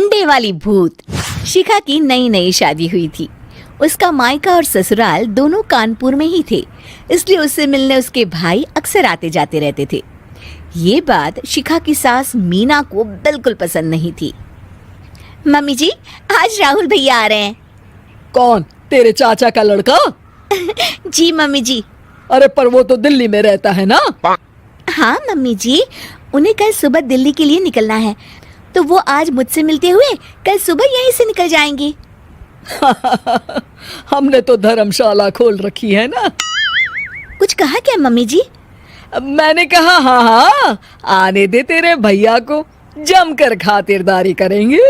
डंडे वाली भूत। शिखा की नई नई शादी हुई थी। उसका मायका और ससुराल दोनों कानपुर में ही थे, इसलिए उससे मिलने उसके भाई अक्सर आते जाते रहते थे। ये बात शिखा की सास मीना को बिल्कुल पसंद नहीं थी। मम्मी जी, आज राहुल भैया आ रहे हैं। कौन, तेरे चाचा का लड़का? जी मम्मी जी। अरे पर वो तो दिल्ली में रहता है ना? हाँ मम्मी जी, उन्हें कल सुबह दिल्ली के लिए निकलना है, तो वो आज मुझसे मिलते हुए कल सुबह यहीं से निकल जाएंगे। हमने तो धर्मशाला खोल रखी है ना। कुछ कहा क्या मम्मी जी? मैंने कहा हाँ हाँ, आने दे तेरे भैया को, जमकर खातिरदारी करेंगे।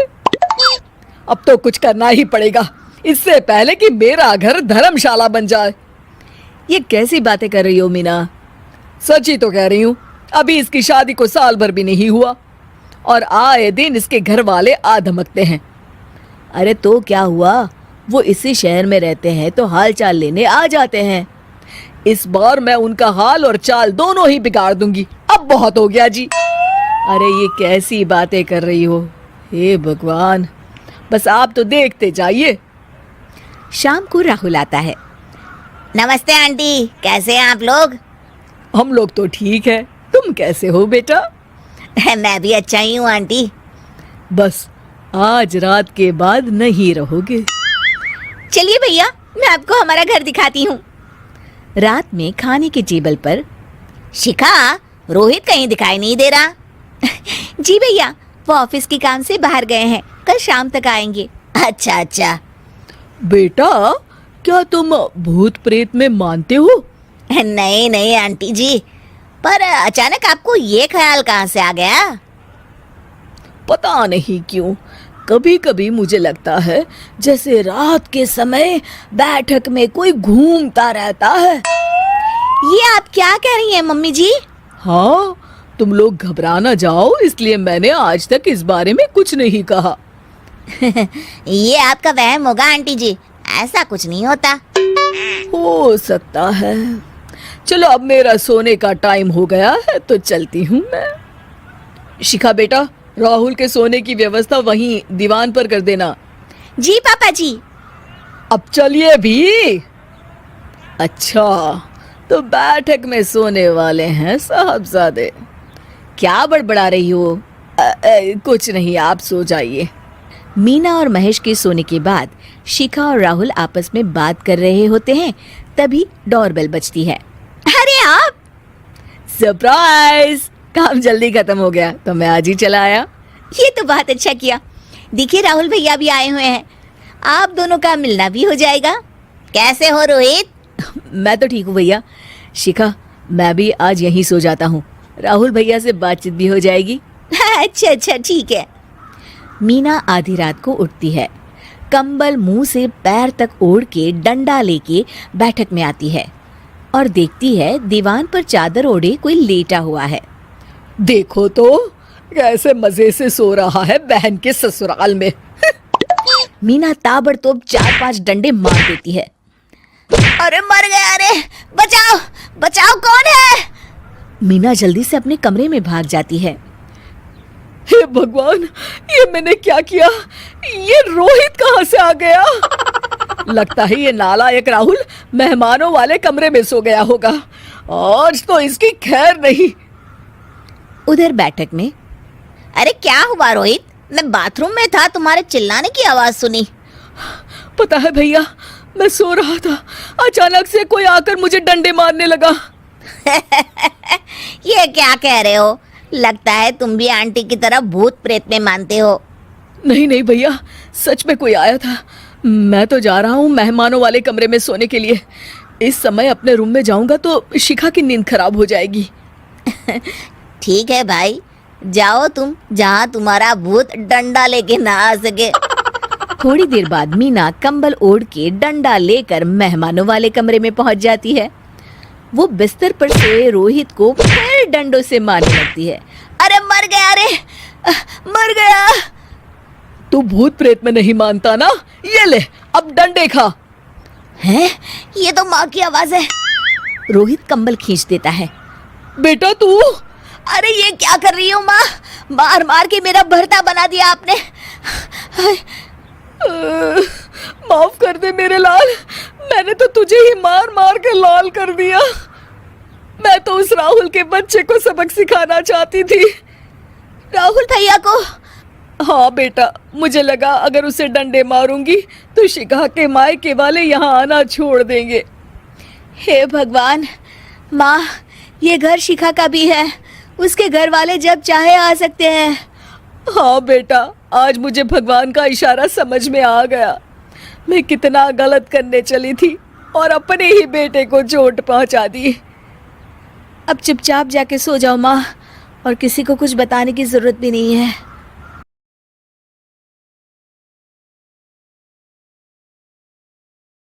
अब तो कुछ करना ही पड़ेगा, इससे पहले कि मेरा घर धर्मशाला बन जाए। ये कैसी बातें कर रही हो मीना? सच ही तो कह रही हूँ। अभी इसकी शादी को साल भर भी नहीं हुआ और आए दिन इसके घर वाले आ धमकते हैं। अरे तो क्या हुआ, वो इसी शहर में रहते हैं तो हाल चाल लेने आ जाते हैं। इस बार मैं उनका हाल और चाल दोनों ही बिगाड़ दूंगी। अब बहुत हो गया जी। अरे ये कैसी बातें कर रही हो, हे भगवान, बस आप तो देखते जाइए। शाम को राहुल आता है। नमस्ते आंटी, कैसे हैं आप लोग? हम लोग तो ठीक है, तुम कैसे हो बेटा? मैं भी अच्छा ही हूँ आंटी। बस आज रात के बाद नहीं रहोगे। चलिए भैया, मैं आपको हमारा घर दिखाती हूँ। रात में खाने के टेबल पर शिखा, रोहित कहीं दिखाई नहीं दे रहा। जी भैया, वो ऑफिस के काम से बाहर गए हैं, कल शाम तक आएंगे। अच्छा अच्छा। बेटा, क्या तुम भूत प्रेत में मानते हो? नहीं नहीं आंटी जी, पर अचानक आपको ये ख्याल कहाँ से आ गया? पता नहीं क्यों, कभी कभी मुझे लगता है जैसे रात के समय बैठक में कोई घूमता रहता है। ये आप क्या कह रही हैं मम्मी जी? हाँ, तुम लोग घबरा ना जाओ, इसलिए मैंने आज तक इस बारे में कुछ नहीं कहा। ये आपका वहम होगा आंटी जी, ऐसा कुछ नहीं होता। हो सकता है। चलो अब मेरा सोने का टाइम हो गया है तो चलती हूँ मैं। शिखा बेटा, राहुल के सोने की व्यवस्था वहीं दीवान पर कर देना। जी पापा जी। अब चलिए भी। अच्छा, तो बैठक में सोने वाले हैं साहबजादे। क्या बड़बड़ा रही हो? कुछ नहीं, आप सो जाइए। मीना और महेश के सोने के बाद शिखा और राहुल आपस में बात कर रहे होते हैं, तभी डोरबेल बजती है। अरे आप! सरप्राइज! काम जल्दी खत्म हो गया तो मैं आज ही चला आया। ये तो बहुत अच्छा किया। देखिए राहुल भैया भी आए हुए हैं, आप दोनों का मिलना भी हो जाएगा। कैसे हो रोहित? मैं तो ठीक हूँ भैया। शिखा, मैं भी आज यहीं सो जाता हूँ, राहुल भैया से बातचीत भी हो जाएगी। अच्छा अच्छा, ठीक है। मीना आधी रात को उठती है, कंबल मुंह से पैर तक ओढ़ के डंडा लेके बैठक में आती है और देखती है दीवान पर चादर ओढ़े कोई लेटा हुआ है। देखो तो कैसे मजे से सो रहा है बहन के ससुराल में। मीना ताबड़तोड़ 4-5 डंडे मार देती है। अरे मर गया, अरे बचाओ बचाओ, कौन है? मीना जल्दी से अपने कमरे में भाग जाती है। हे भगवान, ये मैंने क्या किया? ये रोहित कहाँ से आ गया? लगता है ये नालायक राहुल मेहमानों वाले कमरे में सो गया होगा। आज तो इसकी खैर नहीं। उधर बैठक में, अरे क्या हुआ रोहित? मैं बाथरूम में था, तुम्हारे चिल्लाने की आवाज सुनी। पता है भैया, मैं सो रहा था, अचानक से कोई आकर मुझे डंडे मारने लगा। ये क्या कह रहे हो? लगता है तुम भी आंटी की तरह भूत प्रेत में मानते हो। नहीं नहीं भैया, सच में कोई आया था। मैं तो जा रहा हूँ मेहमानों वाले कमरे में सोने के लिए। इस समय अपने रूम में जाऊंगा तो शिखा की नींद खराब हो जाएगी। ठीक है भाई, जाओ तुम, जहाँ तुम्हारा भूत डंडा लेके ना आ सके। थोड़ी देर बाद मीना कंबल ओढ़ के डंडा लेकर मेहमानों वाले कमरे में पहुंच जाती है। वो बिस्तर पर सोए रोहित को फिर डंडों से मारने लगती है। अरे मर गया, अरे मर गया। तू भूत प्रेत में नहीं मानता ना? ये ले, अब डंडे खा। हैं? ये तो माँ की आवाज है। रोहित कंबल खींच देता है। बेटा तू? अरे ये क्या कर रही हो माँ? मार मार के मेरा भरता बना दिया आपने। माफ कर दे मेरे लाल, मैंने तो तुझे ही मार मार के लाल कर दिया। मैं तो उस राहुल के बच्चे को सबक सिखाना चाहती थी। राहुल भैया को? हाँ बेटा, मुझे लगा अगर उसे डंडे मारूंगी तो शिखा के मायके वाले यहाँ आना छोड़ देंगे। हे भगवान, माँ, ये घर शिखा का भी है, उसके घर वाले जब चाहे आ सकते हैं। हाँ बेटा, आज मुझे भगवान का इशारा समझ में आ गया। मैं कितना गलत करने चली थी और अपने ही बेटे को चोट पहुंचा दी। अब चुपचाप जाके सो जाओ माँ, और किसी को कुछ बताने की जरूरत भी नहीं है।